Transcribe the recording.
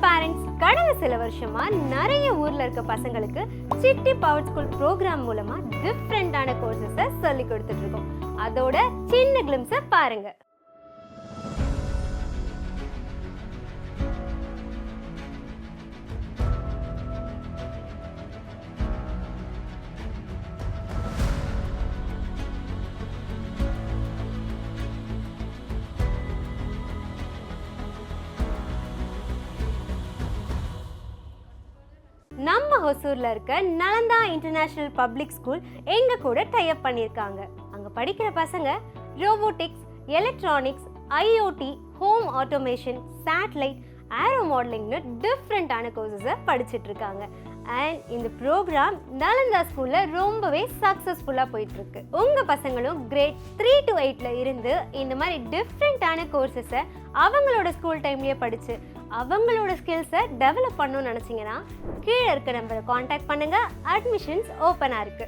Parents கடந்த சில வருஷமா நிறைய ஊர்ல இருக்க பசங்களுக்கு சிட்டி பவர்ட் ஸ்கூல் ப்ரோக்ராம் மூலமா டிஃப்ரெண்டான கோர்சஸை சொல்லி கொடுத்துட்டு இருக்கோம். அதோட சின்ன கிளிம்ஸை பாருங்க. நம்ம ஹொசூர்ல இருக்க நலந்தா இன்டர்நேஷனல் பப்ளிக் ஸ்கூல் எங்க கூட டைப் பண்ணியிருக்காங்க. அங்க படிக்கிற பசங்க robotics, electronics, IoT, home automation, satellite, aero மாடலிங்னு டிஃப்ரெண்டான கோர்சஸை படிச்சுட்டு இருக்காங்க. அண்ட் இந்த ப்ரோக்ராம் நலந்தா ஸ்கூல்ல ரொம்பவே சக்ஸஸ்ஃபுல்லாக போயிட்டு இருக்கு. உங்க பசங்களும் கிரேட் 3 to 8ல இருந்து இந்த மாதிரி டிஃப்ரெண்டான கோர்சஸை அவங்களோட ஸ்கூல் டைம்லயே படிச்சு அவங்களோட ஸ்கில்ஸை டெவலப் பண்ணணும்னு நினச்சிங்கன்னா கீழே இருக்க நம்பரை காண்டாக்ட் பண்ணுங்க. அட்மிஷன்ஸ் ஓப்பனாக இருக்கு.